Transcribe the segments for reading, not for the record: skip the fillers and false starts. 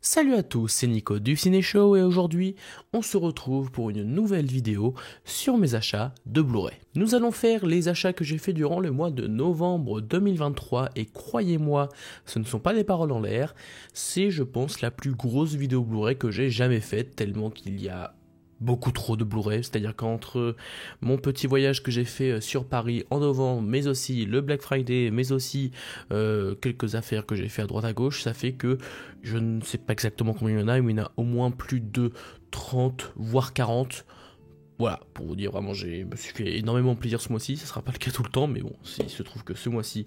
Salut à tous, c'est Nico du Ciné Show et aujourd'hui on se retrouve pour une nouvelle vidéo sur mes achats de Blu-ray. Nous allons faire les achats que j'ai fait durant le mois de novembre 2023 et croyez-moi, ce ne sont pas des paroles en l'air, c'est je pense la plus grosse vidéo Blu-ray que j'ai jamais faite tellement qu'il y a beaucoup trop de Blu-ray, c'est-à-dire qu'entre mon petit voyage que j'ai fait sur Paris en novembre, mais aussi le Black Friday, mais aussi quelques affaires que j'ai fait à droite à gauche, ça fait que je ne sais pas exactement combien il y en a, mais il y en a au moins plus de 30, voire 40. Voilà, pour vous dire vraiment, je me suis fait énormément plaisir ce mois-ci, ce sera pas le cas tout le temps, mais bon, il se trouve que ce mois-ci,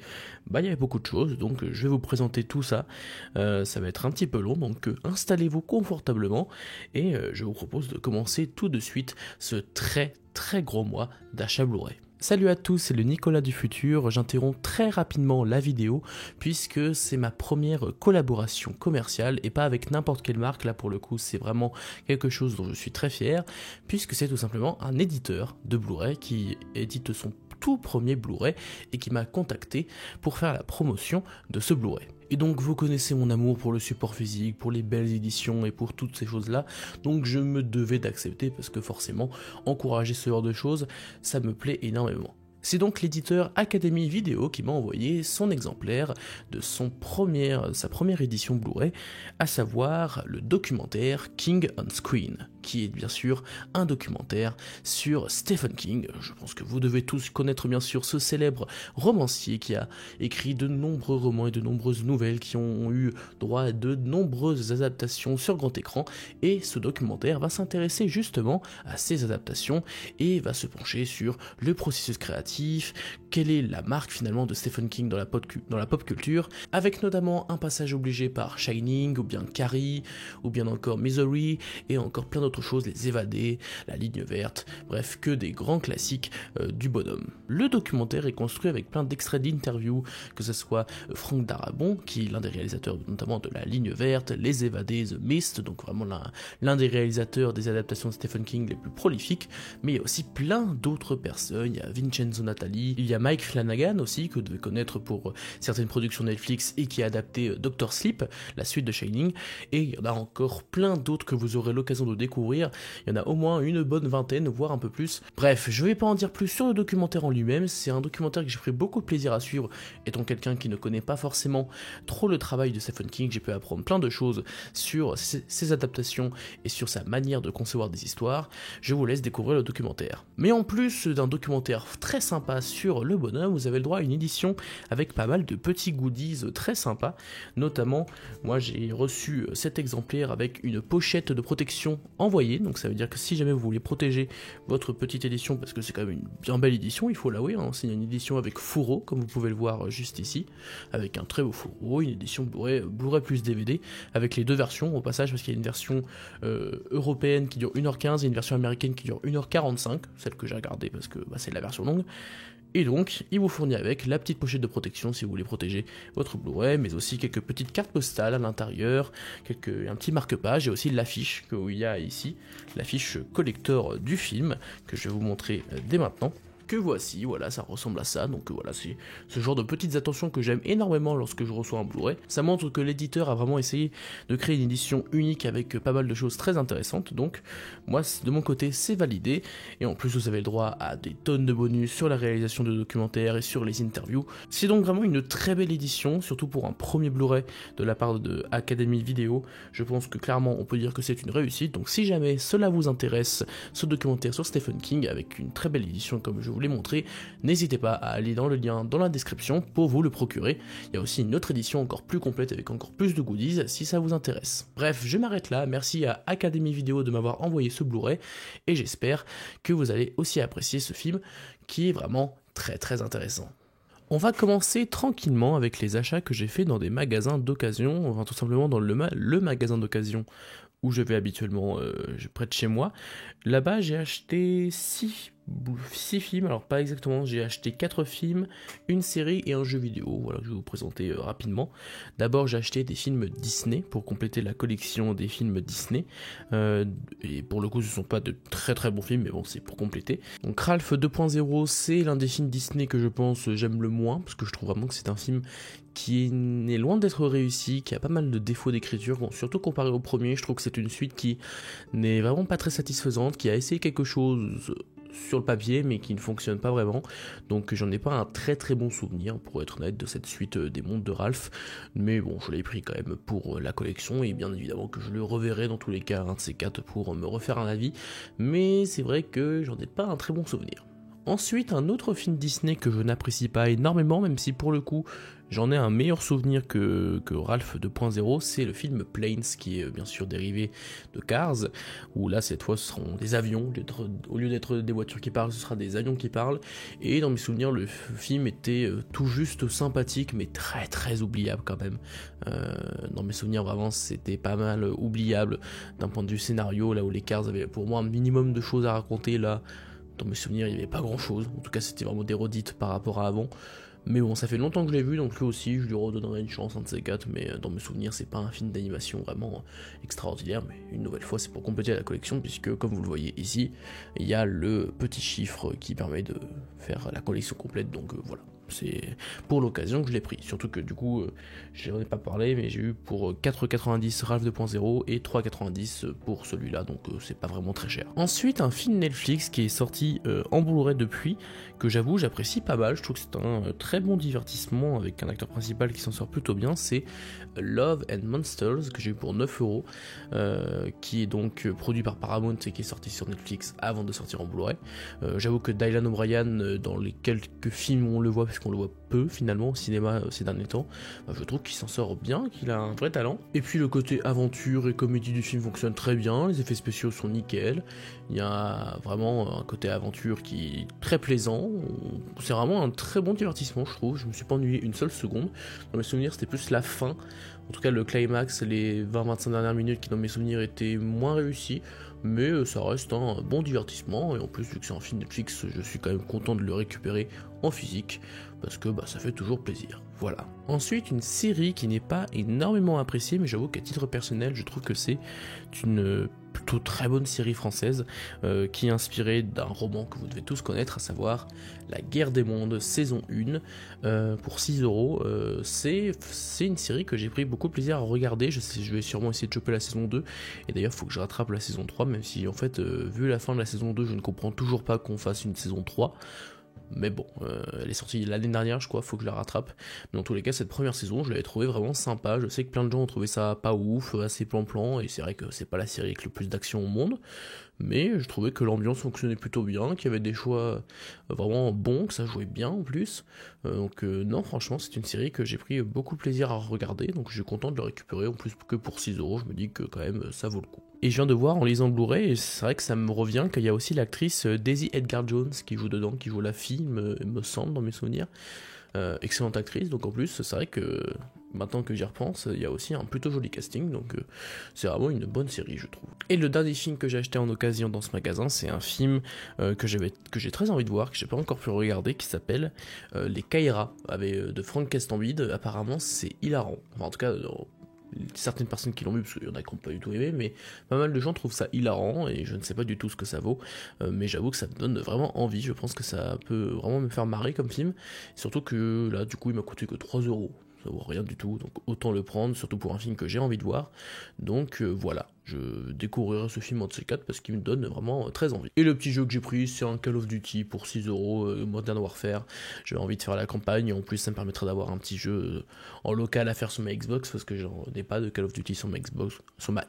il y avait beaucoup de choses, donc je vais vous présenter tout ça, ça va être un petit peu long, donc installez-vous confortablement, et je vous propose de commencer tout de suite ce très gros mois d'achat Blu-ray. Salut à tous, c'est le Nicolas du futur, j'interromps très rapidement la vidéo puisque c'est ma première collaboration commerciale et pas avec n'importe quelle marque, là pour le coup c'est vraiment quelque chose dont je suis très fier puisque c'est tout simplement un éditeur de Blu-ray qui édite son tout premier Blu-ray et qui m'a contacté pour faire la promotion de ce Blu-ray. Et donc vous connaissez mon amour pour le support physique, pour les belles éditions et pour toutes ces choses-là, donc je me devais d'accepter parce que forcément, encourager ce genre de choses, ça me plaît énormément. C'est donc l'éditeur Academy Video qui m'a envoyé son exemplaire de sa première édition Blu-ray, à savoir le documentaire King on Screen, qui est bien sûr un documentaire sur Stephen King. Je pense que vous devez tous connaître bien sûr ce célèbre romancier qui a écrit de nombreux romans et de nombreuses nouvelles qui ont eu droit à de nombreuses adaptations sur grand écran, et ce documentaire va s'intéresser justement à ces adaptations et va se pencher sur le processus créatif, quelle est la marque finalement de Stephen King dans la pop culture, avec notamment un passage obligé par Shining, ou bien Carrie, ou bien encore Misery, et encore plein d'autres choses, Les Évadés, La Ligne Verte, bref, que des grands classiques du bonhomme. Le documentaire est construit avec plein d'extraits d'interviews, que ce soit Frank Darabont, qui est l'un des réalisateurs notamment de La Ligne Verte, Les Évadés, The Mist, donc vraiment l'un des réalisateurs des adaptations de Stephen King les plus prolifiques, mais il y a aussi plein d'autres personnes, il y a Vincenzo Natali, il y a Mike Flanagan aussi, que vous devez connaître pour certaines productions Netflix et qui a adapté Dr. Sleep, la suite de Shining, et il y en a encore plein d'autres que vous aurez l'occasion de découvrir, il y en a au moins une bonne vingtaine, voire un peu plus. Bref, je vais pas en dire plus sur le documentaire en lui-même, c'est un documentaire que j'ai pris beaucoup de plaisir à suivre, étant quelqu'un qui ne connaît pas forcément trop le travail de Stephen King, j'ai pu apprendre plein de choses sur ses adaptations et sur sa manière de concevoir des histoires. Je vous laisse découvrir le documentaire. Mais en plus d'un documentaire très sympa sur le bonhomme, vous avez le droit à une édition avec pas mal de petits goodies très sympas, notamment moi j'ai reçu cet exemplaire avec une pochette de protection envoyée, donc ça veut dire que si jamais vous voulez protéger votre petite édition, parce que c'est quand même une bien belle édition, il faut l'avouer, hein, c'est une édition avec fourreau, comme vous pouvez le voir juste ici, avec un très beau fourreau, une édition Blu-ray plus DVD, avec les deux versions au passage, parce qu'il y a une version européenne qui dure 1h15 et une version américaine qui dure 1h45, celle que j'ai regardée parce que c'est la version longue. Et donc, il vous fournit avec la petite pochette de protection si vous voulez protéger votre Blu-ray, mais aussi quelques petites cartes postales à l'intérieur, un petit marque-page, et aussi l'affiche qu'il y a ici, l'affiche collector du film, que je vais vous montrer dès maintenant. Que voici, voilà, ça ressemble à ça, donc voilà, c'est ce genre de petites attentions que j'aime énormément lorsque je reçois un Blu-ray. Ça montre que l'éditeur a vraiment essayé de créer une édition unique avec pas mal de choses très intéressantes, donc moi de mon côté c'est validé, et en plus vous avez le droit à des tonnes de bonus sur la réalisation de documentaires et sur les interviews. C'est donc vraiment une très belle édition, surtout pour un premier Blu-ray de la part de Academy Video. Je pense que clairement on peut dire que c'est une réussite, donc si jamais cela vous intéresse, ce documentaire sur Stephen King avec une très belle édition comme je vous l'ai montré, n'hésitez pas à aller dans le lien dans la description pour vous le procurer. Il y a aussi une autre édition encore plus complète avec encore plus de goodies si ça vous intéresse. Bref, je m'arrête là, merci à Academy Video de m'avoir envoyé ce Blu-ray et j'espère que vous allez aussi apprécier ce film qui est vraiment très intéressant. On va commencer tranquillement avec les achats que j'ai fait dans des magasins d'occasion, enfin tout simplement dans le magasin d'occasion où je vais habituellement près de chez moi. Là-bas j'ai acheté 6 films, alors pas exactement, j'ai acheté 4 films, une série et un jeu vidéo, voilà, je vais vous présenter rapidement. D'abord j'ai acheté des films Disney pour compléter la collection des films Disney, et pour le coup ce sont pas de très bons films, mais bon c'est pour compléter. Donc Ralph 2.0 c'est l'un des films Disney que je pense j'aime le moins, parce que je trouve vraiment que c'est un film qui est loin d'être réussi, qui a pas mal de défauts d'écriture. Bon, surtout comparé au premier, je trouve que c'est une suite qui n'est vraiment pas très satisfaisante, qui a essayé quelque chose sur le papier mais qui ne fonctionne pas vraiment, donc j'en ai pas un très très bon souvenir pour être honnête de cette suite des mondes de Ralph, mais bon je l'ai pris quand même pour la collection et bien évidemment que je le reverrai dans tous les cas, un de ces quatre, pour me refaire un avis, mais c'est vrai que j'en ai pas un très bon souvenir. Ensuite, un autre film Disney que je n'apprécie pas énormément, même si pour le coup j'en ai un meilleur souvenir que Ralph 2.0, c'est le film Planes, qui est bien sûr dérivé de Cars, où là cette fois ce seront des avions, au lieu d'être des voitures qui parlent, ce sera des avions qui parlent, et dans mes souvenirs le film était tout juste sympathique, mais très très oubliable quand même. Dans mes souvenirs vraiment c'était pas mal oubliable d'un point de vue scénario, là où les Cars avaient pour moi un minimum de choses à raconter, là dans mes souvenirs il n'y avait pas grand chose, en tout cas c'était vraiment des redites par rapport à avant. Mais bon, ça fait longtemps que je l'ai vu, donc lui aussi, je lui redonnerai une chance, un de ces quatre, mais dans mes souvenirs, c'est pas un film d'animation vraiment extraordinaire, mais une nouvelle fois, c'est pour compléter la collection, puisque, comme vous le voyez ici, il y a le petit chiffre qui permet de faire la collection complète, donc voilà. C'est pour l'occasion que je l'ai pris, surtout que du coup, j'en ai pas parlé, mais j'ai eu pour 4,90 Ralph 2.0 et 3,90 pour celui-là, donc c'est pas vraiment très cher. Ensuite, un film Netflix qui est sorti en Blu-ray depuis, que j'avoue j'apprécie pas mal, je trouve que c'est un très bon divertissement avec un acteur principal qui s'en sort plutôt bien, c'est Love and Monsters, que j'ai eu pour 9€, qui est donc produit par Paramount et qui est sorti sur Netflix avant de sortir en Blu-ray. J'avoue que Dylan O'Brien, dans les quelques films où on le voit, puisqu'on le voit peu finalement au cinéma ces derniers temps, je trouve qu'il s'en sort bien, qu'il a un vrai talent. Et puis le côté aventure et comédie du film fonctionne très bien, les effets spéciaux sont nickel, il y a vraiment un côté aventure qui est très plaisant, c'est vraiment un très bon divertissement je trouve, je me suis pas ennuyé une seule seconde. Dans mes souvenirs c'était plus la fin, en tout cas le climax, les 20-25 dernières minutes qui dans mes souvenirs étaient moins réussis, mais ça reste un bon divertissement, et en plus vu que c'est un film Netflix, je suis quand même content de le récupérer en physique, parce que ça fait toujours plaisir. Voilà. Ensuite, une série qui n'est pas énormément appréciée, mais j'avoue qu'à titre personnel, je trouve que c'est une plutôt très bonne série française, qui est inspirée d'un roman que vous devez tous connaître, à savoir La Guerre des Mondes, saison 1, pour 6€. C'est une série que j'ai pris beaucoup de plaisir à regarder, je vais sûrement essayer de choper la saison 2, et d'ailleurs il faut que je rattrape la saison 3, même si en fait, vu la fin de la saison 2, je ne comprends toujours pas qu'on fasse une saison 3. Mais bon, elle est sortie l'année dernière, je crois, faut que je la rattrape. Mais dans tous les cas, cette première saison, je l'avais trouvée vraiment sympa. Je sais que plein de gens ont trouvé ça pas ouf, assez plan-plan, et c'est vrai que c'est pas la série avec le plus d'action au monde. Mais je trouvais que l'ambiance fonctionnait plutôt bien, qu'il y avait des choix vraiment bons, que ça jouait bien en plus. Donc non, franchement, c'est une série que j'ai pris beaucoup de plaisir à regarder, donc je suis content de le récupérer, en plus que pour 6€, je me dis que quand même ça vaut le coup. Et je viens de voir en lisant le Blu-ray, et c'est vrai que ça me revient qu'il y a aussi l'actrice Daisy Edgar Jones qui joue dedans, qui joue la fille, me semble, dans mes souvenirs. Excellente actrice, donc en plus c'est vrai que maintenant que j'y repense, il y a aussi un plutôt joli casting, donc c'est vraiment une bonne série je trouve. Et le dernier film que j'ai acheté en occasion dans ce magasin, c'est un film que j'ai très envie de voir, que j'ai pas encore pu regarder, qui s'appelle Les Caïras, de Franck Castambide. Apparemment c'est hilarant, enfin, en tout cas certaines personnes qui l'ont vu, parce qu'il y en a qui n'ont pas du tout aimé, mais pas mal de gens trouvent ça hilarant, et je ne sais pas du tout ce que ça vaut, mais j'avoue que ça me donne vraiment envie, je pense que ça peut vraiment me faire marrer comme film, surtout que là du coup il m'a coûté que 3€, ça vaut rien du tout, donc autant le prendre, surtout pour un film que j'ai envie de voir, donc voilà. Je découvrirai ce film en de ces 4 parce qu'il me donne vraiment très envie. Et le petit jeu que j'ai pris, c'est un Call of Duty pour 6€, Modern Warfare. J'avais envie de faire la campagne, et en plus ça me permettrait d'avoir un petit jeu en local à faire sur ma Xbox, parce que j'en ai pas de Call of Duty sur ma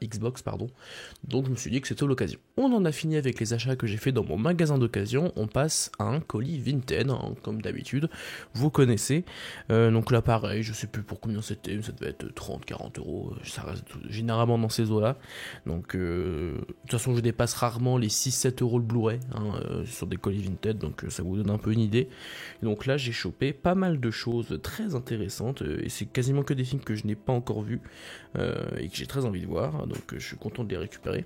Xbox, pardon. Donc je me suis dit que c'était l'occasion. On en a fini avec les achats que j'ai fait dans mon magasin d'occasion. On passe à un colis Vinted, hein, comme d'habitude, vous connaissez. Donc là pareil, je sais plus pour combien c'était, ça devait être 30-40€, ça reste généralement dans ces eaux là. Donc de toute façon je dépasse rarement les 6-7€ le Blu-ray, sur des colis Vinted, donc ça vous donne un peu une idée. Et donc là j'ai chopé pas mal de choses très intéressantes, et c'est quasiment que des films que je n'ai pas encore vus, et que j'ai très envie de voir, donc je suis content de les récupérer.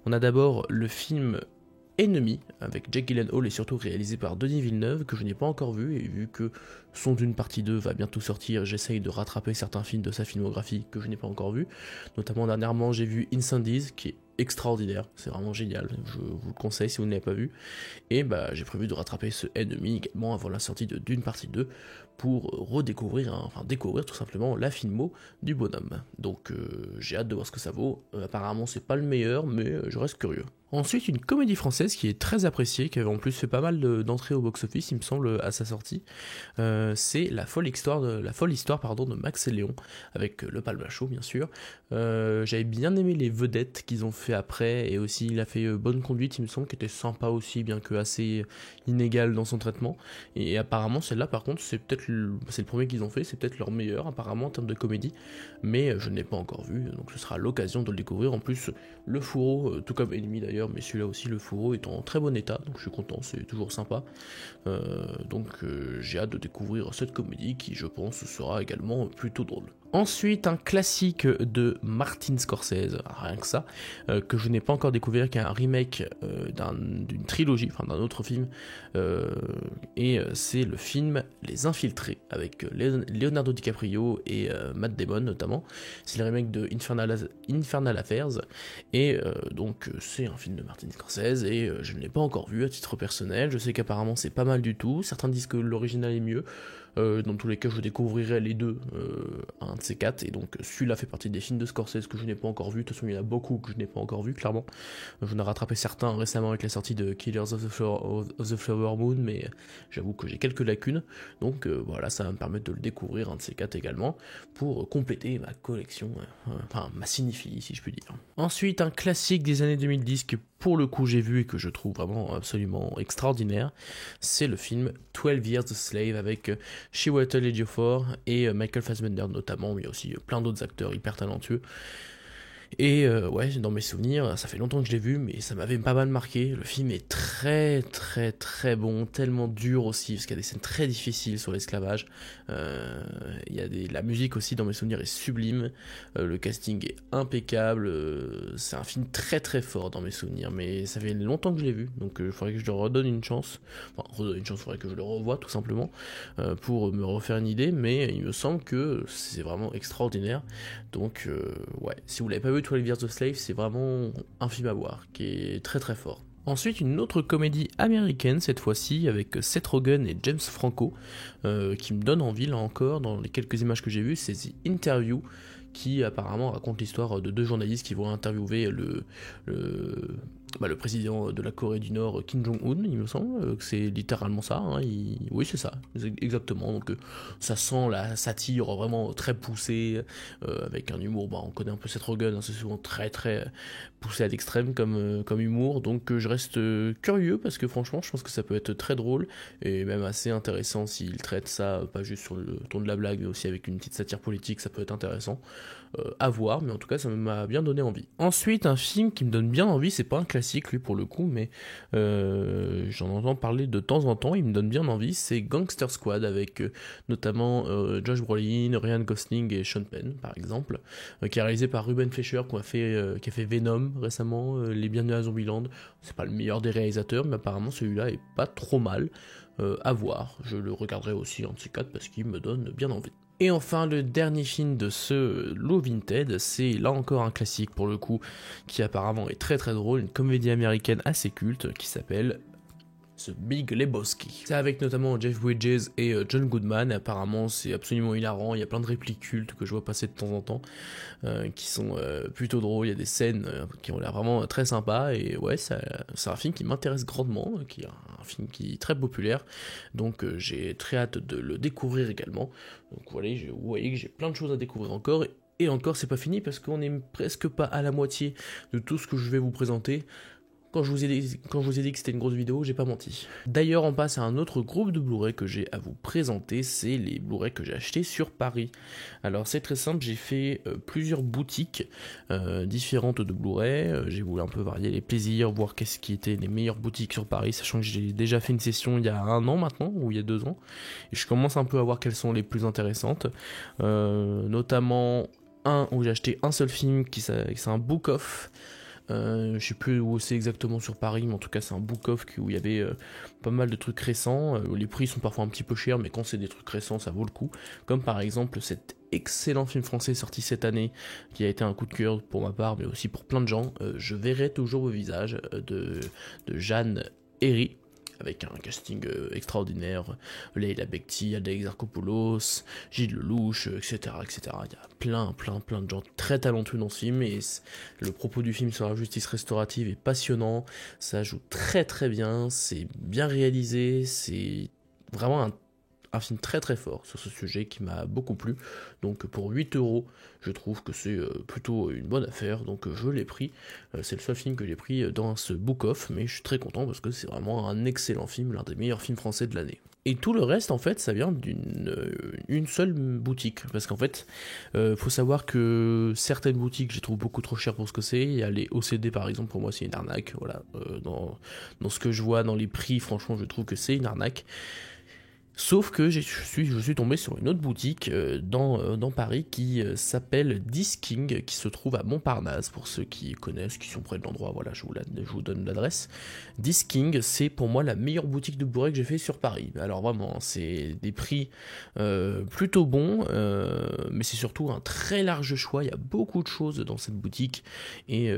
On a d'abord le film Ennemi avec Jake Gyllenhaal, et surtout réalisé par Denis Villeneuve, que je n'ai pas encore vu, et vu que Son d'une partie 2 va bientôt sortir, j'essaye de rattraper certains films de sa filmographie que je n'ai pas encore vu. Notamment dernièrement j'ai vu Incendies qui est extraordinaire, c'est vraiment génial, je vous le conseille si vous ne l'avez pas vu. Et j'ai prévu de rattraper ce Ennemi également avant la sortie de Dune partie 2 pour découvrir tout simplement la filmo du bonhomme. Donc j'ai hâte de voir ce que ça vaut. Apparemment c'est pas le meilleur, mais je reste curieux. Ensuite, une comédie française qui est très appréciée, qui avait en plus fait pas mal d'entrées au box-office, il me semble, à sa sortie. C'est la folle histoire de Max et Léon, avec le Palmachot, bien sûr. J'avais bien aimé les vedettes qu'ils ont fait après, et aussi il a fait Bonne Conduite, il me semble, qui était sympa aussi, bien que assez inégal dans son traitement. Et apparemment, celle-là, par contre, c'est le premier qu'ils ont fait, c'est peut-être leur meilleur, apparemment, en termes de comédie. Mais je ne l'ai pas encore vu, donc ce sera l'occasion de le découvrir. En plus, le fourreau, tout comme Ennemi d'ailleurs, mais celui-là aussi, le fourreau est en très bon état, donc je suis content, c'est toujours sympa. J'ai hâte de découvrir cette comédie qui, je pense, sera également plutôt drôle. Ensuite, un classique de Martin Scorsese, rien que ça, que je n'ai pas encore découvert, qui est un remake d'une trilogie, enfin d'un autre film, c'est le film Les Infiltrés, avec Leonardo DiCaprio et Matt Damon notamment. C'est le remake de Infernal Affairs, et c'est un film de Martin Scorsese, et je ne l'ai pas encore vu à titre personnel. Je sais qu'apparemment c'est pas mal du tout, certains disent que l'original est mieux. Dans tous les cas, je découvrirai les deux, un de ces quatre, et donc celui-là fait partie des films de Scorsese que je n'ai pas encore vu. De toute façon, il y en a beaucoup que je n'ai pas encore vu, clairement. J'en ai rattrapé certains récemment avec la sortie de Killers of the Flower Moon, mais j'avoue que j'ai quelques lacunes, donc voilà, ça va me permettre de le découvrir, un de ces quatre également, pour compléter ma collection, ma cinéphilie, si je puis dire. Ensuite, un classique des années 2010 que pour le coup j'ai vu et que je trouve vraiment absolument extraordinaire, c'est le film 12 Years a Slave avec Chiwetel Ejiofor et Michael Fassbender notamment, mais il y a aussi plein d'autres acteurs hyper talentueux. Et dans mes souvenirs, ça fait longtemps que je l'ai vu, mais ça m'avait pas mal marqué. Le film est très très très bon, tellement dur aussi, parce qu'il y a des scènes très difficiles sur l'esclavage. La musique aussi, dans mes souvenirs, est sublime. Le casting est impeccable. C'est un film très très fort dans mes souvenirs, mais ça fait longtemps que je l'ai vu, donc il faudrait que je le redonne une chance. Il faudrait que je le revoie tout simplement, pour me refaire une idée, mais il me semble que c'est vraiment extraordinaire. Donc si vous l'avez pas vu 12 Years a Slave, c'est vraiment un film à voir, qui est très très fort. Ensuite, une autre comédie américaine, cette fois-ci, avec Seth Rogen et James Franco, qui me donne envie, là encore, dans les quelques images que j'ai vues, c'est The Interview, qui apparemment raconte l'histoire de deux journalistes qui vont interviewer le président de la Corée du Nord, Kim Jong-un, il me semble, que c'est littéralement ça, oui c'est ça, exactement, donc ça sent la satire vraiment très poussée, avec un humour, on connaît un peu Seth Rogen, c'est souvent très très poussé à l'extrême comme humour, donc je reste curieux, parce que franchement je pense que ça peut être très drôle, et même assez intéressant s'il traite ça, pas juste sur le ton de la blague, mais aussi avec une petite satire politique, ça peut être intéressant à voir, mais en tout cas ça m'a bien donné envie. Ensuite, un film qui me donne bien envie, c'est pas un classique lui pour le coup, mais j'en entends parler de temps en temps, il me donne bien envie, c'est Gangster Squad avec notamment Josh Brolin, Ryan Gosling et Sean Penn par exemple, qui est réalisé par Ruben Fleischer qui a fait Venom récemment, Les Bienvenus à Zombieland. C'est pas le meilleur des réalisateurs, mais apparemment celui-là est pas trop mal, à voir. Je le regarderai aussi en C4 parce qu'il me donne bien envie. Et enfin, le dernier film de ce lot Vinted, c'est là encore un classique pour le coup, qui apparemment est très très drôle, une comédie américaine assez culte qui s'appelle The Big Lebowski. C'est avec notamment Jeff Bridges et John Goodman, et apparemment c'est absolument hilarant, il y a plein de répliques cultes que je vois passer de temps en temps, qui sont plutôt drôles, il y a des scènes qui ont l'air vraiment très sympas, et ouais, c'est un film qui m'intéresse grandement, qui est un film qui est très populaire, donc j'ai très hâte de le découvrir également. Donc voilà, vous voyez que j'ai plein de choses à découvrir encore, et encore c'est pas fini parce qu'on n'est presque pas à la moitié de tout ce que je vais vous présenter. Quand je vous ai dit que c'était une grosse vidéo, j'ai pas menti. D'ailleurs, on passe à un autre groupe de Blu-ray que j'ai à vous présenter, c'est les Blu-ray que j'ai achetés sur Paris. Alors c'est très simple, j'ai fait plusieurs boutiques différentes de Blu-ray, j'ai voulu un peu varier les plaisirs, voir qu'est-ce qui était les meilleures boutiques sur Paris, sachant que j'ai déjà fait une session il y a 1 an maintenant, ou il y a 2 ans, et je commence un peu à voir quelles sont les plus intéressantes, notamment où j'ai acheté un seul film, c'est un book-off, Je sais plus où c'est exactement sur Paris, mais en tout cas c'est un book-off où il y avait pas mal de trucs récents. Les prix sont parfois un petit peu chers, mais quand c'est des trucs récents, ça vaut le coup. Comme par exemple cet excellent film français sorti cette année, qui a été un coup de cœur pour ma part, mais aussi pour plein de gens. Je verrai toujours vos visages de Jeanne Herry, avec un casting extraordinaire, Leila Bekti, Adèle Exarchopoulos, Gilles Lelouch, etc., etc. Il y a plein de gens très talentueux dans ce film, et le propos du film sur la justice restaurative est passionnant, ça joue très très bien, c'est bien réalisé, c'est vraiment un film très très fort sur ce sujet qui m'a beaucoup plu. Donc pour 8 €, je trouve que c'est plutôt une bonne affaire, donc je l'ai pris. C'est le seul film que j'ai pris dans ce book-off, mais je suis très content parce que c'est vraiment un excellent film, l'un des meilleurs films français de l'année. Et tout le reste, en fait, ça vient d'une seule boutique. Parce qu'en fait, faut savoir que certaines boutiques, je les trouve beaucoup trop chères pour ce que c'est. Il y a les OCD, par exemple, pour moi, c'est une arnaque. Voilà. Dans ce que je vois, dans les prix, franchement, je trouve que c'est une arnaque. Sauf que je suis tombé sur une autre boutique dans Paris qui s'appelle Disking, qui se trouve à Montparnasse, pour ceux qui connaissent, qui sont près de l'endroit, voilà, je vous donne l'adresse. Disking, c'est pour moi la meilleure boutique de Blu-ray que j'ai fait sur Paris. Alors vraiment, c'est des prix plutôt bons, mais c'est surtout un très large choix, il y a beaucoup de choses dans cette boutique, et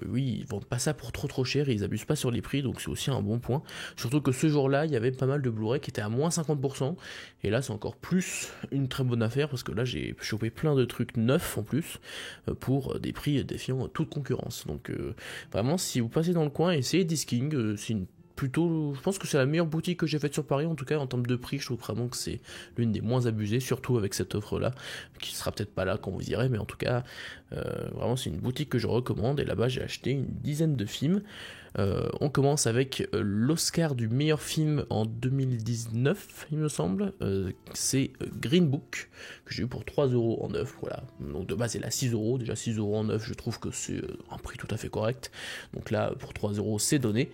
oui, ils vendent pas ça pour trop cher, et ils abusent pas sur les prix, donc c'est aussi un bon point. Surtout que ce jour-là, il y avait pas mal de Blu-ray qui étaient à moins 50%, et là c'est encore plus une très bonne affaire parce que là j'ai chopé plein de trucs neufs en plus pour des prix défiant toute concurrence. Donc vraiment, si vous passez dans le coin, essayez Disking, c'est plutôt, je pense que c'est la meilleure boutique que j'ai faite sur Paris, en tout cas en termes de prix. Je trouve vraiment que c'est l'une des moins abusées, surtout avec cette offre là qui sera peut-être pas là quand vous irez, mais en tout cas vraiment c'est une boutique que je recommande, et là-bas j'ai acheté une dizaine de films. On commence avec l'Oscar du meilleur film en 2019, il me semble. C'est Green Book, que j'ai eu pour 3 € en neuf. Voilà. Donc de base, il est à 6 €. Déjà 6 € en neuf, je trouve que c'est un prix tout à fait correct. Donc là, pour 3 €, c'est donné.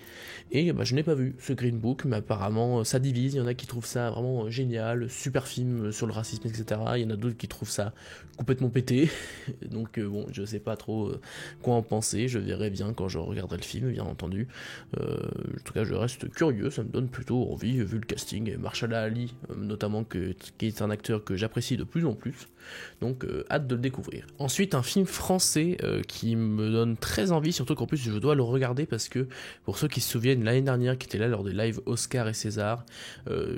Et je n'ai pas vu ce Green Book, mais apparemment, ça divise. Il y en a qui trouvent ça vraiment génial, super film sur le racisme, etc. Il y en a d'autres qui trouvent ça complètement pété. Donc bon, je sais pas trop quoi en penser. Je verrai bien quand je regarderai le film, bien entendu. En tout cas, je reste curieux, ça me donne plutôt envie vu le casting, et Mahershala Ali notamment, qui est un acteur que j'apprécie de plus en plus, donc hâte de le découvrir. Ensuite, un film français qui me donne très envie, surtout qu'en plus je dois le regarder parce que, pour ceux qui se souviennent, l'année dernière, qui était là lors des lives Oscar et César,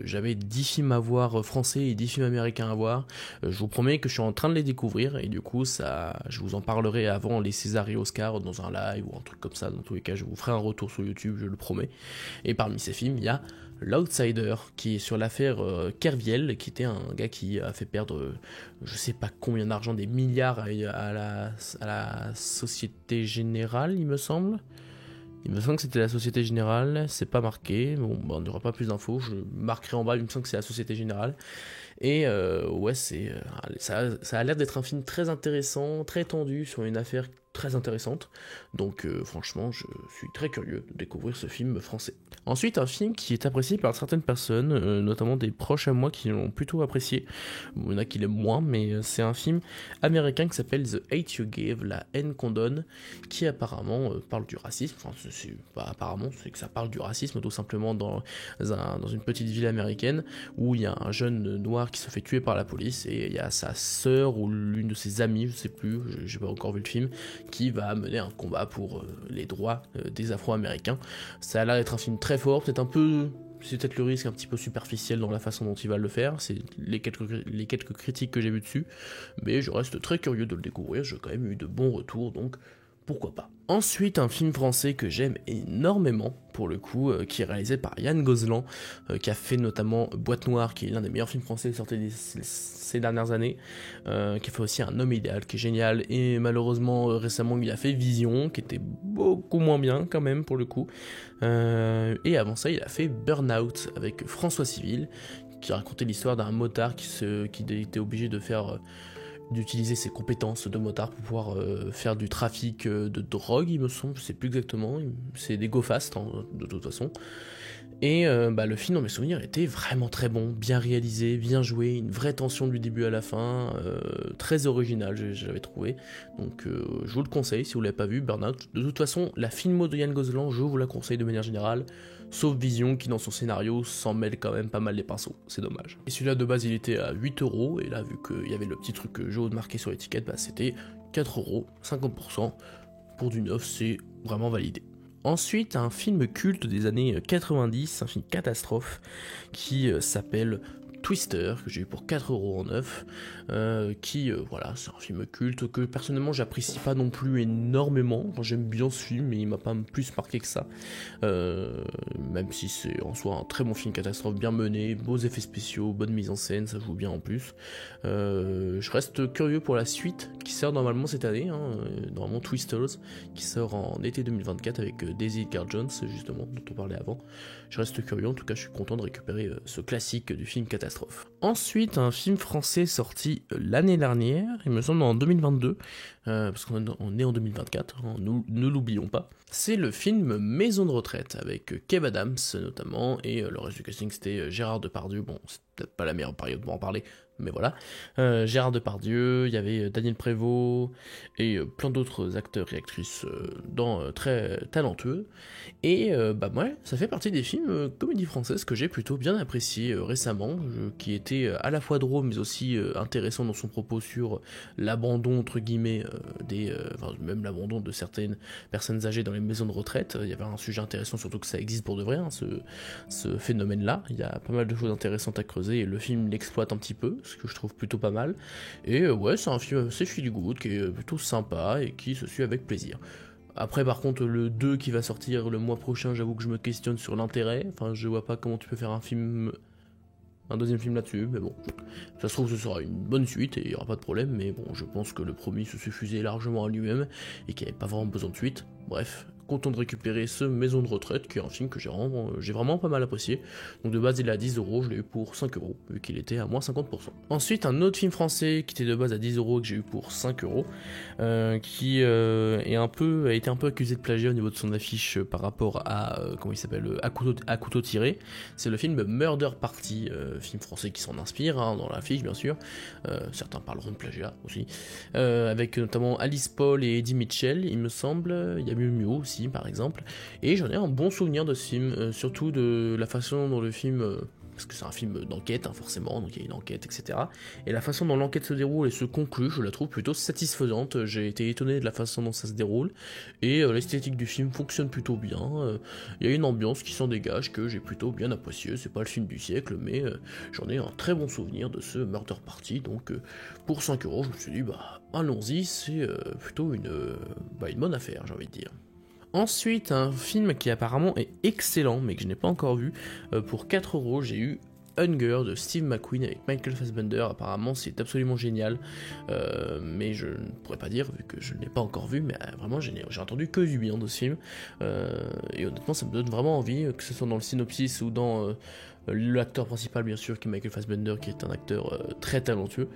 j'avais 10 films à voir français et 10 films américains à voir. Je vous promets que je suis en train de les découvrir, et du coup je vous en parlerai avant les César et Oscar dans un live ou un truc comme ça. Dans tous les cas, je vous ferai un retour sur YouTube, je le promets. Et parmi ces films, il y a L'Outsider, qui est sur l'affaire Kerviel, qui était un gars qui a fait perdre je sais pas combien d'argent, des milliards à la Société Générale, il me semble. Il me semble que c'était la Société Générale, c'est pas marqué, bon, on n'aura pas plus d'infos, je marquerai en bas, il me semble que c'est la Société Générale. Et ouais, ça a l'air d'être un film très intéressant, très tendu, sur une affaire très intéressante. Donc franchement, je suis très curieux de découvrir ce film français. Ensuite, un film qui est apprécié par certaines personnes, notamment des proches à moi qui l'ont plutôt apprécié. Il y en a qui l'aiment moins, mais c'est un film américain qui s'appelle The Hate You Give, la haine qu'on donne, qui apparemment parle du racisme. Enfin, c'est pas apparemment, c'est que ça parle du racisme tout simplement dans une petite ville américaine où il y a un jeune noir qui se fait tuer par la police, et il y a sa sœur ou l'une de ses amies, je sais plus, j'ai pas encore vu le film, qui va mener un combat pour les droits des Afro-Américains. Ça a l'air d'être un film très fort, c'est peut-être le risque un petit peu superficiel dans la façon dont il va le faire, c'est les quelques critiques que j'ai vues dessus, mais je reste très curieux de le découvrir, j'ai quand même eu de bons retours, donc pourquoi pas. Ensuite, un film français que j'aime énormément, pour le coup, qui est réalisé par Yann Gozlan, qui a fait notamment Boîte Noire, qui est l'un des meilleurs films français sortis ces dernières années, qui a fait aussi Un Homme Idéal, qui est génial, et malheureusement, récemment, il a fait Vision, qui était beaucoup moins bien, quand même, pour le coup, et avant ça, il a fait Burnout, avec François Civil, qui racontait l'histoire d'un motard qui était obligé d'utiliser ses compétences de motard pour pouvoir faire du trafic de drogue, il me semble, je sais plus exactement, c'est des go fast de toute façon. Et le film, dans mes souvenirs, était vraiment très bon, bien réalisé, bien joué, une vraie tension du début à la fin, très original, j'avais trouvé. Donc je vous le conseille si vous l'avez pas vu, Burnout. De toute façon, la filmo de Yann Gozlan, je vous la conseille de manière générale, sauf Vision qui dans son scénario s'en mêle quand même pas mal les pinceaux, c'est dommage. Et celui-là de base il était à 8€, et là vu qu'il y avait le petit truc jaune marqué sur l'étiquette, c'était 4€, 50%, pour du neuf, c'est vraiment validé. Ensuite, un film culte des années 90, un film catastrophe, qui s'appelle Twister, que j'ai eu pour 4€ en neuf, voilà, c'est un film culte que personnellement j'apprécie pas non plus énormément. Enfin, j'aime bien ce film, mais il m'a pas plus marqué que ça. Même si c'est en soi un très bon film catastrophe, bien mené, beaux effets spéciaux, bonne mise en scène, ça joue bien en plus. Je reste curieux pour la suite qui sort normalement cette année, normalement Twisters, qui sort en été 2024 avec Daisy Edgar Jones, justement, dont on parlait avant. Je reste curieux, en tout cas je suis content de récupérer ce classique du film catastrophe. Ensuite, un film français sorti l'année dernière, il me semble en 2022, parce qu'on est en 2024, ne l'oublions pas. C'est le film Maison de retraite, avec Kev Adams notamment, et le reste du casting c'était Gérard Depardieu, bon c'est peut-être pas la meilleure période pour en parler, mais voilà. Gérard Depardieu, il y avait Daniel Prévost, et plein d'autres acteurs et actrices très talentueux. Et moi, ça fait partie des films comédie française que j'ai plutôt bien apprécié récemment, qui était à la fois drôle mais aussi intéressant dans son propos sur l'abandon entre guillemets même l'abandon de certaines personnes âgées dans les maisons de retraite. Il y avait un sujet intéressant, surtout que ça existe pour de vrai, ce phénomène-là. Il y a pas mal de choses intéressantes à creuser et le film l'exploite un petit peu, ce que je trouve plutôt pas mal. Et ouais, c'est un film assez feel good qui est plutôt sympa et qui se suit avec plaisir. Après, par contre, le 2 qui va sortir le mois prochain, j'avoue que je me questionne sur l'intérêt. Enfin, je vois pas comment tu peux faire un deuxième film là-dessus, mais bon. Ça se trouve, ce sera une bonne suite et il n'y aura pas de problème, mais bon, je pense que le premier se suffisait largement à lui-même et qu'il n'y avait pas vraiment besoin de suite. Bref, content de récupérer ce Maison de retraite, qui est un film que j'ai vraiment pas mal apprécié. Donc de base il est à 10€, je l'ai eu pour 5€, vu qu'il était à moins 50%. Ensuite un autre film français qui était de base à 10€ et que j'ai eu pour 5€, qui a été un peu accusé de plagiat au niveau de son affiche par rapport à, comment il s'appelle, à couteau tiré. C'est le film Murder Party, film français qui s'en inspire, dans l'affiche bien sûr. Certains parleront de plagiat aussi. Avec notamment Alice Paul et Eddie Mitchell, il me semble. Il y a Miu Miu aussi par exemple, et j'en ai un bon souvenir de ce film, surtout de la façon dont le film, parce que c'est un film d'enquête forcément, donc il y a une enquête etc, et la façon dont l'enquête se déroule et se conclut, je la trouve plutôt satisfaisante. J'ai été étonné de la façon dont ça se déroule, et l'esthétique du film fonctionne plutôt bien. Il y a une ambiance qui s'en dégage que j'ai plutôt bien apprécié. C'est pas le film du siècle, mais j'en ai un très bon souvenir de ce Murder Party, donc pour 5€, je me suis dit allons-y, c'est plutôt une bonne affaire, j'ai envie de dire. Ensuite, un film qui apparemment est excellent, mais que je n'ai pas encore vu, pour 4€, j'ai eu Hunger de Steve McQueen avec Michael Fassbender. Apparemment c'est absolument génial, mais je ne pourrais pas dire vu que je ne l'ai pas encore vu, mais vraiment j'ai entendu que du bien de ce film, et honnêtement ça me donne vraiment envie, que ce soit dans le synopsis ou dans l'acteur principal bien sûr qui est Michael Fassbender, qui est un acteur très talentueux,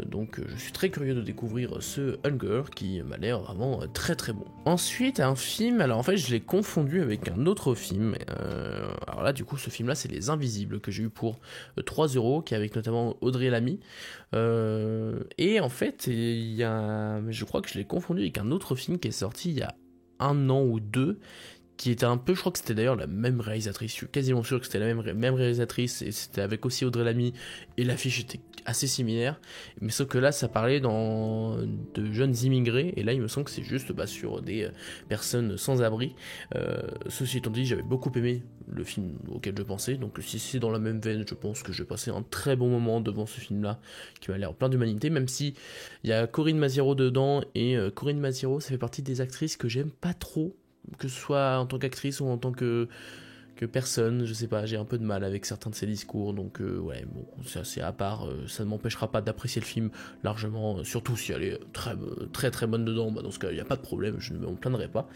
donc je suis très curieux de découvrir ce Hunger qui m'a l'air vraiment très très bon. Ensuite un film, alors en fait je l'ai confondu avec un autre film, alors là du coup ce film là c'est Les Invisibles que j'ai eu pour 3€, qui est avec notamment Audrey Lamy, et en fait je crois que je l'ai confondu avec un autre film qui est sorti il y a 1 an ou 2, qui était un peu, je crois que c'était d'ailleurs la même réalisatrice, je suis quasiment sûr que c'était la même réalisatrice, et c'était avec aussi Audrey Lamy, et l'affiche était assez similaire, mais sauf que là ça parlait de jeunes immigrés, et là il me semble que c'est juste sur des personnes sans abri. Ceci étant dit, j'avais beaucoup aimé le film auquel je pensais, donc si c'est dans la même veine, je pense que je vais passer un très bon moment devant ce film là, qui m'a l'air plein d'humanité, même si il y a Corinne Maziero dedans, et Corinne Maziero ça fait partie des actrices que j'aime pas trop, que ce soit en tant qu'actrice ou en tant que personne, je sais pas, j'ai un peu de mal avec certains de ses discours, donc ouais, bon, c'est assez à part, ça ne m'empêchera pas d'apprécier le film largement, surtout si elle est très très bonne dedans, dans ce cas il n'y a pas de problème, je ne m'en plaindrai pas,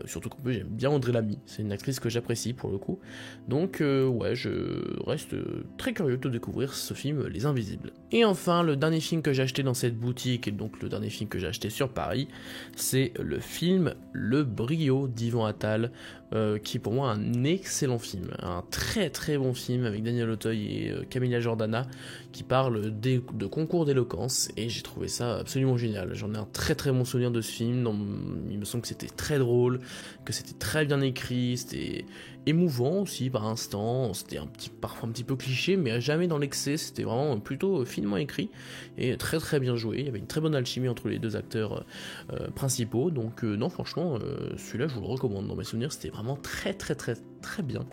surtout qu'en plus j'aime bien Audrey Lamy, c'est une actrice que j'apprécie pour le coup, donc ouais, je reste très curieux de découvrir ce film Les Invisibles. Et enfin, le dernier film que j'ai acheté dans cette boutique, et donc le dernier film que j'ai acheté sur Paris, c'est le film Le Brio d'Yvan Attal, qui est pour moi un excellent film, un très très bon film avec Daniel Auteuil et Camilla Jordana, qui parle de concours d'éloquence, et j'ai trouvé ça absolument génial. J'en ai un très très bon souvenir de ce film, il me semble que c'était très drôle, que c'était très bien écrit, c'était émouvant aussi par instant, c'était parfois un petit peu cliché, mais jamais dans l'excès, c'était vraiment plutôt finement écrit, et très très bien joué. Il y avait une très bonne alchimie entre les deux acteurs principaux, donc non, franchement, celui-là je vous le recommande. Dans mes souvenirs, c'était vraiment très très très très bien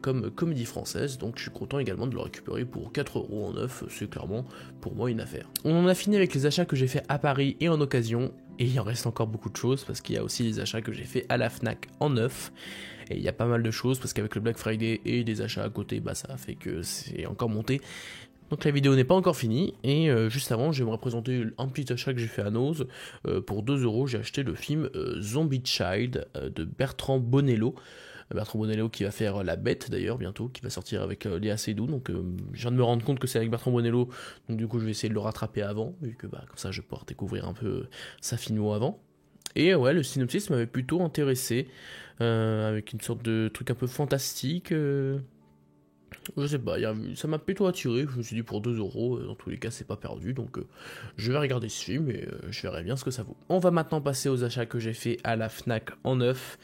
comme comédie française, donc je suis content également de le récupérer pour 4€ en neuf. C'est clairement pour moi une affaire. On en a fini avec les achats que j'ai fait à Paris et en occasion, et il en reste encore beaucoup de choses parce qu'il y a aussi les achats que j'ai fait à la Fnac en neuf. Et il y a pas mal de choses parce qu'avec le Black Friday et des achats à côté, bah ça fait que c'est encore monté. Donc la vidéo n'est pas encore finie, et juste avant, j'aimerais présenter un petit achat que j'ai fait à Nose. Pour 2€, j'ai acheté le film Zombie Child de Bertrand Bonello. Bertrand Bonello qui va faire La Bête d'ailleurs bientôt, qui va sortir avec Léa Seydoux, donc je viens de me rendre compte que c'est avec Bertrand Bonello, donc du coup je vais essayer de le rattraper avant, vu que bah, comme ça je vais pouvoir découvrir un peu sa filmo avant. Et ouais, le synopsis m'avait plutôt intéressé, avec une sorte de truc un peu fantastique. Je sais pas, ça m'a plutôt attiré. Je me suis dit pour 2€, dans tous les cas c'est pas perdu, donc je vais regarder ce film et je verrai bien ce que ça vaut. On va maintenant passer aux achats que j'ai fait à la Fnac en neuf.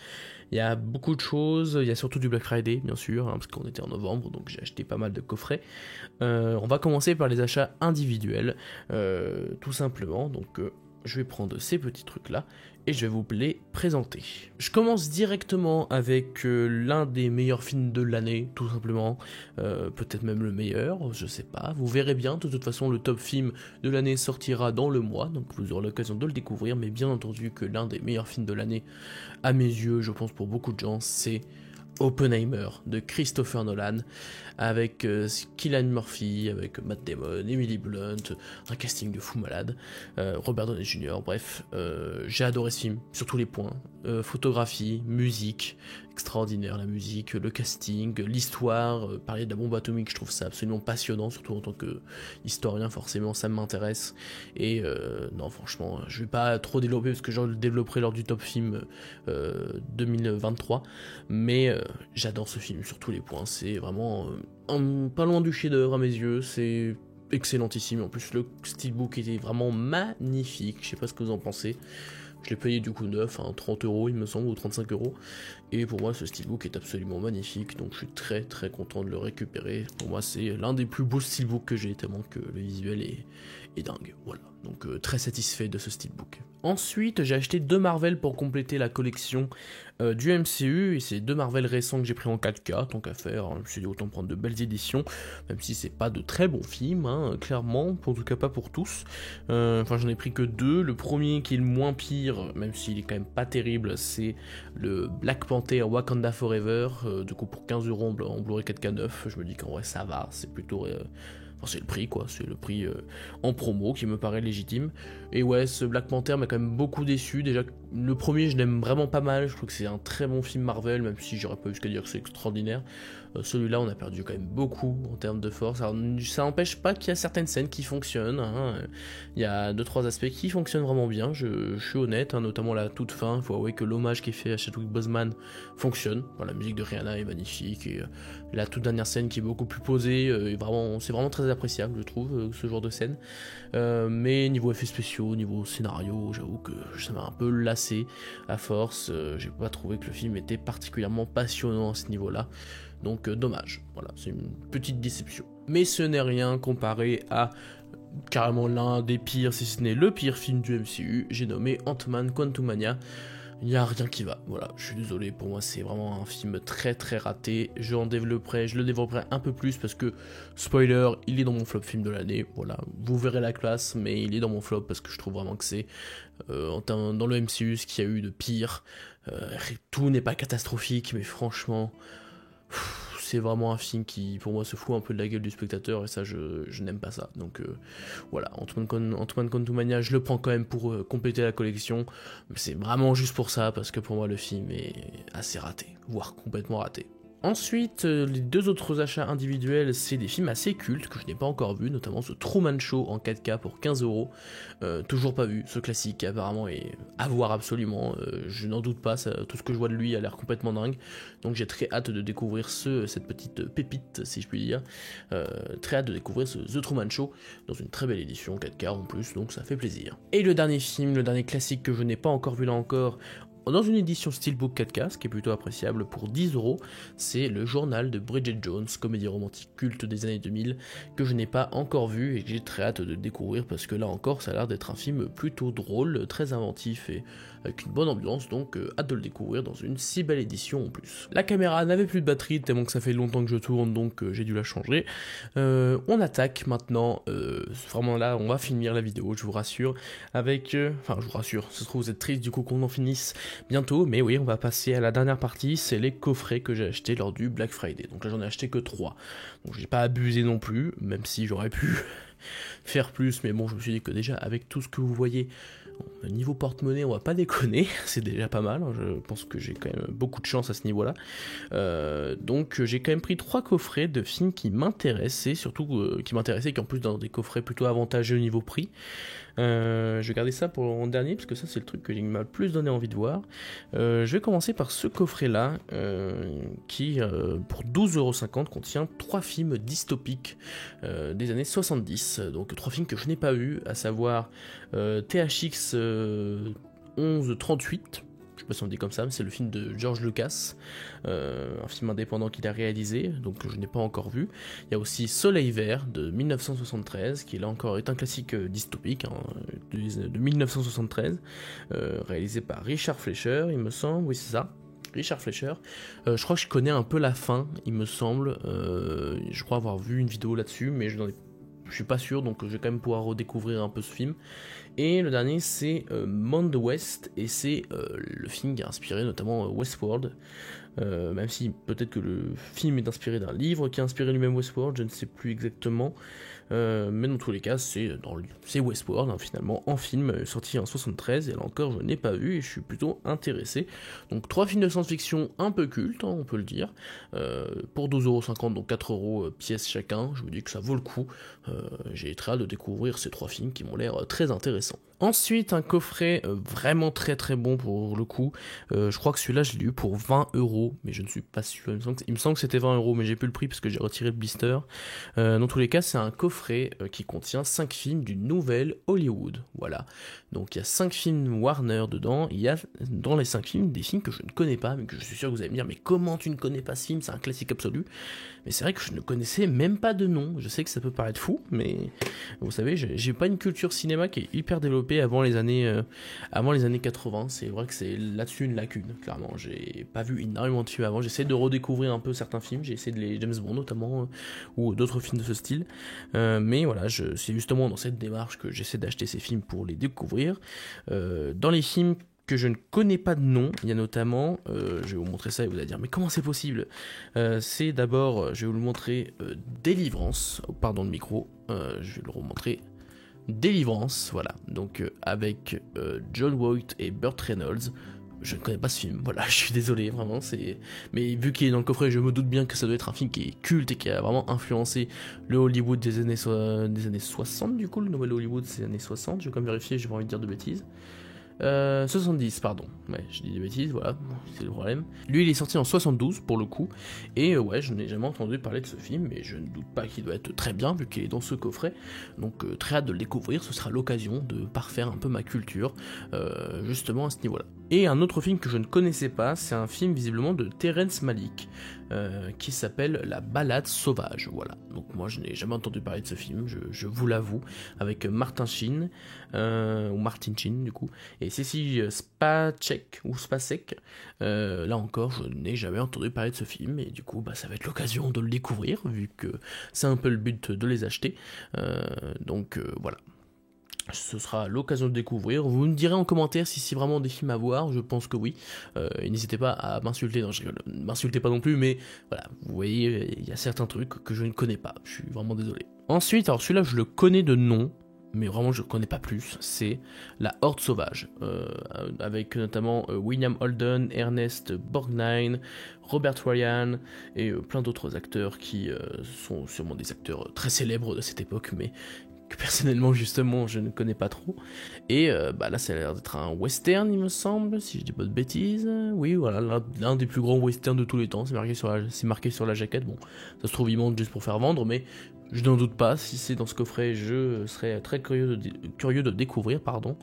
Il y a beaucoup de choses, il y a surtout du Black Friday bien sûr, parce qu'on était en novembre, donc j'ai acheté pas mal de coffrets. On va commencer par les achats individuels, tout simplement, donc je vais prendre ces petits trucs là et je vais vous les présenter. Je commence directement avec l'un des meilleurs films de l'année, tout simplement, peut-être même le meilleur, je sais pas, vous verrez bien. De toute façon le top film de l'année sortira dans le mois, donc vous aurez l'occasion de le découvrir, mais bien entendu que l'un des meilleurs films de l'année, à mes yeux, je pense pour beaucoup de gens, c'est Oppenheimer de Christopher Nolan, avec Cillian Murphy, avec Matt Damon, Emily Blunt, un casting de fou malade, Robert Downey Jr., bref, j'ai adoré ce film sur tous les points, photographie, musique, extraordinaire la musique, le casting, l'histoire, parler de la bombe atomique, je trouve ça absolument passionnant, surtout en tant que historien, forcément ça m'intéresse, et non franchement, je vais pas trop développer parce que je le développerai lors du top film 2023, mais j'adore ce film sur tous les points, c'est vraiment pas loin du chef-d'œuvre à mes yeux, c'est excellentissime, en plus le steelbook était vraiment magnifique, je sais pas ce que vous en pensez. Je l'ai payé du coup neuf, 30€ il me semble, ou 35€, et pour moi ce steelbook est absolument magnifique, donc je suis très très content de le récupérer. Pour moi c'est l'un des plus beaux steelbooks que j'ai, tellement que le visuel est dingue, voilà, donc très satisfait de ce steelbook. Ensuite j'ai acheté 2 Marvel pour compléter la collection du MCU, et c'est 2 Marvel récents que j'ai pris en 4K, tant qu'à faire, je me suis dit autant prendre de belles éditions, même si c'est pas de très bons films, clairement, en tout cas pas pour tous. Enfin j'en ai pris que 2, le premier qui est le moins pire, même s'il est quand même pas terrible, c'est le Black Panther Wakanda Forever, du coup pour 15€ en Blu-ray 4K 9, je me dis qu'en vrai ça va, c'est plutôt... c'est le prix quoi, c'est le prix en promo qui me paraît légitime. Et ouais, ce Black Panther m'a quand même beaucoup déçu. Déjà, le premier je l'aime vraiment pas mal, je trouve que c'est un très bon film Marvel, même si j'aurais pas jusqu'à dire que c'est extraordinaire. Celui-là on a perdu quand même beaucoup en termes de force. Alors, ça n'empêche pas qu'il y a certaines scènes qui fonctionnent, il y a 2-3 aspects qui fonctionnent vraiment bien, je suis honnête, notamment la toute fin, il faut avouer que l'hommage qui est fait à Chadwick Boseman fonctionne. Bon, la musique de Rihanna est magnifique, et la toute dernière scène qui est beaucoup plus posée, c'est vraiment très appréciable je trouve, ce genre de scène. Mais niveau effets spéciaux, niveau scénario, j'avoue que ça m'a un peu lassé à force, j'ai pas trouvé que le film était particulièrement passionnant à ce niveau-là. Donc dommage, voilà, c'est une petite déception. Mais ce n'est rien comparé à carrément l'un des pires, si ce n'est le pire film du MCU, j'ai nommé Ant-Man Quantumania. Il n'y a rien qui va, voilà, je suis désolé, pour moi c'est vraiment un film très très raté, je le développerai un peu plus parce que, spoiler, il est dans mon flop film de l'année, voilà, vous verrez la classe, mais il est dans mon flop parce que je trouve vraiment que c'est, dans le MCU, ce qu'il y a eu de pire, tout n'est pas catastrophique, mais franchement... c'est vraiment un film qui pour moi se fout un peu de la gueule du spectateur, et ça je n'aime pas ça, donc voilà, Ant-Man Quantumania je le prends quand même pour compléter la collection, mais c'est vraiment juste pour ça, parce que pour moi le film est assez raté, voire complètement raté. Ensuite, les deux autres achats individuels, c'est des films assez cultes que je n'ai pas encore vus, notamment ce Truman Show en 4K pour 15€. Toujours pas vu, ce classique apparemment est à voir absolument, je n'en doute pas, tout ce que je vois de lui a l'air complètement dingue, donc j'ai très hâte de découvrir cette petite pépite, si je puis dire, très hâte de découvrir ce The Truman Show, dans une très belle édition 4K en plus, donc ça fait plaisir. Et le dernier film, le dernier classique que je n'ai pas encore vu là encore, dans une édition Steelbook 4K, ce qui est plutôt appréciable pour 10€, c'est le journal de Bridget Jones, comédie romantique culte des années 2000, que je n'ai pas encore vu et que j'ai très hâte de découvrir parce que là encore ça a l'air d'être un film plutôt drôle, très inventif et avec une bonne ambiance, donc hâte de le découvrir dans une si belle édition en plus. La caméra n'avait plus de batterie tellement que ça fait longtemps que je tourne, donc j'ai dû la changer. On attaque maintenant, vraiment là on va finir la vidéo, je vous rassure, avec... Enfin je vous rassure, ça se trouve vous êtes triste du coup qu'on en finisse bientôt, mais oui on va passer à la dernière partie, c'est les coffrets que j'ai achetés lors du Black Friday. Donc là j'en ai acheté que 3, donc j'ai pas abusé non plus, même si j'aurais pu faire plus, mais bon je me suis dit que déjà avec tout ce que vous voyez, niveau porte-monnaie on va pas déconner, c'est déjà pas mal, je pense que j'ai quand même beaucoup de chance à ce niveau là, donc j'ai quand même pris 3 coffrets de films qui m'intéressaient, surtout qui m'intéressaient, qui en plus dans des coffrets plutôt avantageux au niveau prix. Je vais garder ça pour en dernier parce que ça c'est le truc que m'a le plus donné envie de voir. Je vais commencer par ce coffret là qui pour 12,50€ contient 3 films dystopiques des années 70, donc 3 films que je n'ai pas vus, à savoir THX 1138, je sais pas si on dit comme ça, mais c'est le film de George Lucas, un film indépendant qu'il a réalisé, donc que je n'ai pas encore vu. Il y a aussi Soleil Vert de 1973, qui là encore est un classique dystopique, hein, de 1973, réalisé par Richard Fleischer, il me semble, oui c'est ça. Richard Fleischer, je crois que je connais un peu la fin, il me semble, je crois avoir vu une vidéo là-dessus, mais je suis pas sûr, donc je vais quand même pouvoir redécouvrir un peu ce film. Et le dernier c'est Monde West, et c'est le film qui a inspiré notamment Westworld, même si peut-être que le film est inspiré d'un livre qui a inspiré lui-même Westworld, je ne sais plus exactement, mais dans tous les cas c'est Westworld hein, finalement en film, sorti en 73, et là encore je n'ai pas vu et je suis plutôt intéressé. Donc 3 films de science-fiction un peu cultes, hein, on peut le dire, pour 12,50€, donc 4€ pièce chacun, je me dis que ça vaut le coup, j'ai très hâte de découvrir ces 3 films qui m'ont l'air très intéressants. Ensuite, un coffret vraiment très très bon pour le coup. Je crois que celui-là, je l'ai eu pour 20€, mais je ne suis pas sûr. Il me semble que c'était 20€, mais j'ai plus le prix parce que j'ai retiré le blister. Dans tous les cas, c'est un coffret qui contient 5 films du nouvel Hollywood. Voilà. Donc il y a 5 films Warner dedans. Il y a dans les 5 films des films que je ne connais pas, mais que je suis sûr que vous allez me dire, mais comment tu ne connais pas ce film? C'est un classique absolu. Mais c'est vrai que je ne connaissais même pas de nom. Je sais que ça peut paraître fou, mais vous savez, j'ai pas une culture cinéma qui est hyper développée avant les années 80. C'est vrai que c'est là-dessus une lacune, clairement. J'ai pas vu énormément de films avant. J'essaie de redécouvrir un peu certains films. J'ai essayé de les James Bond notamment, ou d'autres films de ce style. Mais voilà, c'est justement dans cette démarche que j'essaie d'acheter ces films pour les découvrir. Dans les films que je ne connais pas de nom, il y a notamment, je vais vous montrer ça et vous allez dire mais comment c'est possible, c'est d'abord, je vais vous le montrer, Délivrance, pardon le micro, je vais le remontrer, Délivrance, voilà, donc avec John Voight et Burt Reynolds. Je ne connais pas ce film, voilà, je suis désolé, vraiment, mais vu qu'il est dans le coffret, je me doute bien que ça doit être un film qui est culte et qui a vraiment influencé le Hollywood des années 60, du coup, le nouvel Hollywood des années 60, je vais quand même vérifier, j'ai pas envie de dire de bêtises. 70, pardon, ouais, je dis des bêtises, voilà, c'est le problème. Lui, il est sorti en 72 pour le coup, et ouais, je n'ai jamais entendu parler de ce film, mais je ne doute pas qu'il doit être très bien vu qu'il est dans ce coffret, donc très hâte de le découvrir, ce sera l'occasion de parfaire un peu ma culture, justement à ce niveau-là. Et un autre film que je ne connaissais pas, c'est un film visiblement de Terrence Malick, qui s'appelle La Balade Sauvage, voilà. Donc moi je n'ai jamais entendu parler de ce film, je vous l'avoue, avec Martin Sheen, ou Martin Sheen du coup, et Cécile Spacek, ou Spacek, là encore je n'ai jamais entendu parler de ce film, et du coup bah, ça va être l'occasion de le découvrir, vu que c'est un peu le but de les acheter, donc voilà. Ce sera l'occasion de découvrir. Vous me direz en commentaire si c'est vraiment des films à voir, je pense que oui. Et n'hésitez pas à m'insulter, non je rigole, m'insultez pas non plus, mais voilà, vous voyez, il y a certains trucs que je ne connais pas, je suis vraiment désolé. Ensuite, alors celui-là je le connais de nom, mais vraiment je connais pas plus, c'est La Horde Sauvage, avec notamment William Holden, Ernest Borgnine, Robert Ryan et plein d'autres acteurs qui sont sûrement des acteurs très célèbres de cette époque, mais que personnellement justement je ne connais pas trop. Et là ça a l'air d'être un western, il me semble, si je dis pas de bêtises. Oui, voilà, l'un des plus grands westerns de tous les temps, c'est marqué sur la jaquette. Bon, ça se trouve ils mentent juste pour faire vendre, mais je n'en doute pas, si c'est dans ce coffret, je serais très curieux de découvrir, pardon.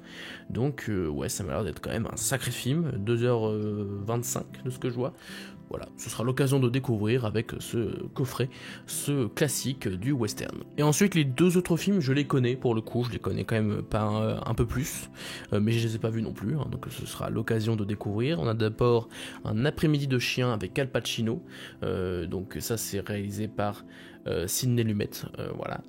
Donc ouais, ça m'a l'air d'être quand même un sacré film, 2h25 de ce que je vois. Voilà, ce sera l'occasion de découvrir avec ce coffret, ce classique du western. Et ensuite, les deux autres films, je les connais pour le coup, je les connais quand même pas un peu plus, mais je les ai pas vus non plus, hein, donc ce sera l'occasion de découvrir. On a d'abord Un après-midi de chien avec Al Pacino, donc ça c'est réalisé par Sidney Lumet, voilà.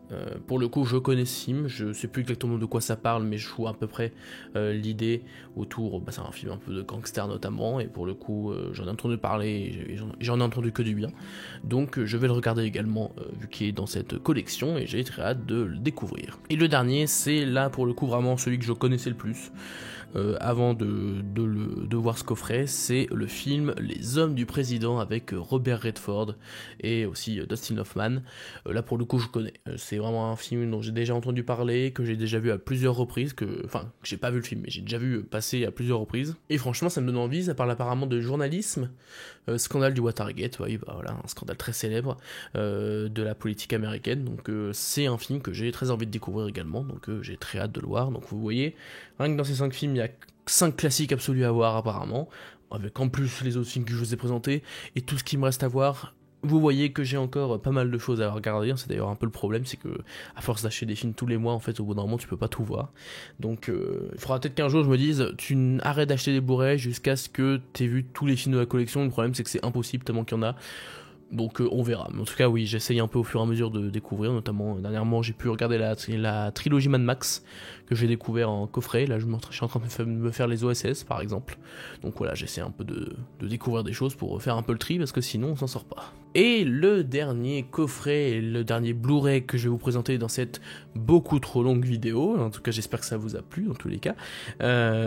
Pour le coup, je connais ce film, je sais plus exactement de quoi ça parle, mais je vois à peu près l'idée autour. C'est un film un peu de gangster notamment, et pour le coup, j'en ai entendu parler, et j'en ai entendu que du bien. Donc, je vais le regarder également, vu qu'il est dans cette collection, et j'ai très hâte de le découvrir. Et le dernier, c'est là pour le coup vraiment celui que je connaissais le plus. Avant de voir ce coffret, c'est le film Les Hommes du Président avec Robert Redford et aussi Dustin Hoffman. Là pour le coup je connais, c'est vraiment un film dont j'ai déjà entendu parler, que j'ai déjà vu à plusieurs reprises, que j'ai pas vu le film mais j'ai déjà vu passer à plusieurs reprises, et franchement ça me donne envie. Ça parle apparemment de journalisme, scandale du Watergate, oui, bah voilà, un scandale très célèbre de la politique américaine, donc c'est un film que j'ai très envie de découvrir également, donc j'ai très hâte de le voir. Donc vous voyez, rien que dans ces 5 films, il y a 5 classiques absolus à voir apparemment, avec en plus les autres films que je vous ai présentés, et tout ce qui me reste à voir. Vous voyez que j'ai encore pas mal de choses à regarder, c'est d'ailleurs un peu le problème, c'est que à force d'acheter des films tous les mois, en fait au bout d'un moment tu peux pas tout voir. Donc il faudra peut-être qu'un jour je me dise, tu arrêtes d'acheter des Blu-ray jusqu'à ce que t'aies vu tous les films de la collection. Le problème c'est que c'est impossible tellement qu'il y en a. Donc on verra, mais en tout cas oui, j'essaye un peu au fur et à mesure de découvrir, notamment dernièrement j'ai pu regarder la trilogie Mad Max, que j'ai découvert en coffret. Là je suis en train de me faire les OSS par exemple, donc voilà, j'essaie un peu de découvrir des choses pour faire un peu le tri, parce que sinon on s'en sort pas. Et le dernier coffret, le dernier Blu-ray que je vais vous présenter dans cette beaucoup trop longue vidéo, en tout cas j'espère que ça vous a plu dans tous les cas,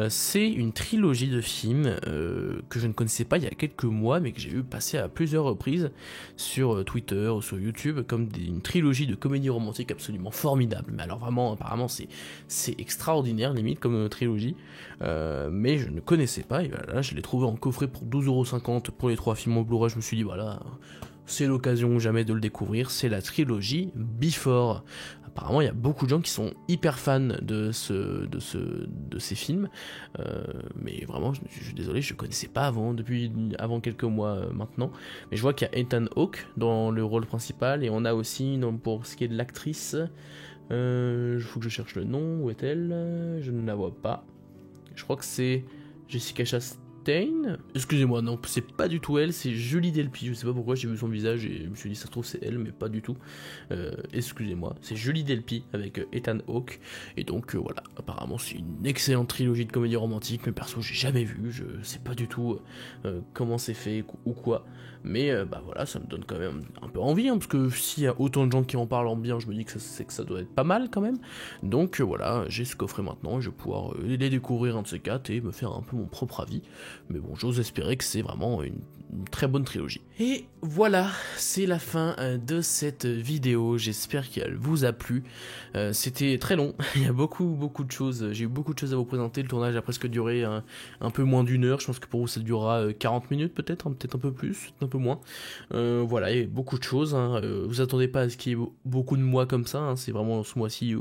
c'est une trilogie de films que je ne connaissais pas il y a quelques mois, mais que j'ai vu passer à plusieurs reprises sur Twitter ou sur YouTube, comme une trilogie de comédie romantique absolument formidable. Mais alors vraiment, apparemment c'est extraordinaire limite comme trilogie, mais je ne connaissais pas, et voilà, je l'ai trouvé en coffret pour 12,50€ pour les 3 films au Blu-ray. Je me suis dit voilà, c'est l'occasion jamais de le découvrir. C'est la trilogie Before. Apparemment, il y a beaucoup de gens qui sont hyper fans de ces films, mais vraiment, je suis désolé, je connaissais pas avant quelques mois maintenant. Mais je vois qu'il y a Ethan Hawke dans le rôle principal, et on a aussi, pour ce qui est de l'actrice, faut que je cherche le nom. Où est-elle? Je ne la vois pas. Je crois que c'est Jessica Chastain. Excusez-moi, non, c'est pas du tout elle, c'est Julie Delpy. Je sais pas pourquoi j'ai vu son visage et je me suis dit ça se trouve c'est elle, mais pas du tout. Excusez-moi, c'est Julie Delpy avec Ethan Hawke. Et donc voilà, apparemment c'est une excellente trilogie de comédie romantique, mais perso j'ai jamais vu, je sais pas du tout comment c'est fait ou quoi. Mais voilà, ça me donne quand même un peu envie, hein, parce que s'il y a autant de gens qui en parlent en bien, je me dis que ça doit être pas mal quand même. Donc voilà, j'ai ce coffret maintenant, je vais pouvoir les découvrir un de ces 4 et me faire un peu mon propre avis. Mais bon, j'ose espérer que c'est vraiment une très bonne trilogie. Et voilà, c'est la fin de cette vidéo, j'espère qu'elle vous a plu. C'était très long, il y a beaucoup de choses, j'ai eu beaucoup de choses à vous présenter. Le tournage a presque duré un peu moins d'1 heure, je pense que pour vous ça durera 40 minutes peut-être un peu plus, un peu moins. Voilà, il y a beaucoup de choses, hein. Vous attendez pas à ce qu'il y ait beaucoup de mois comme ça, hein. C'est vraiment ce mois-ci,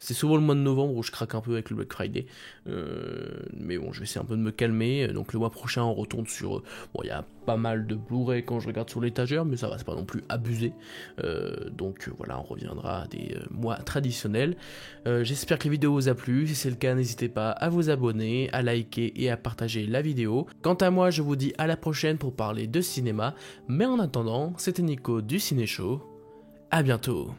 c'est souvent le mois de novembre où je craque un peu avec le Black Friday. Mais bon, je vais essayer un peu de me calmer. Donc le mois prochain on retourne sur... Bon, il y a pas mal de Blu-ray quand je regarde sur l'étagère, mais ça va, c'est pas non plus abusé. Donc voilà, on reviendra à des mois traditionnels. J'espère que la vidéo vous a plu. Si c'est le cas, n'hésitez pas à vous abonner, à liker et à partager la vidéo. Quant à moi, je vous dis à la prochaine pour parler de cinéma. Mais en attendant, c'était Nico du Ciné Show. À bientôt.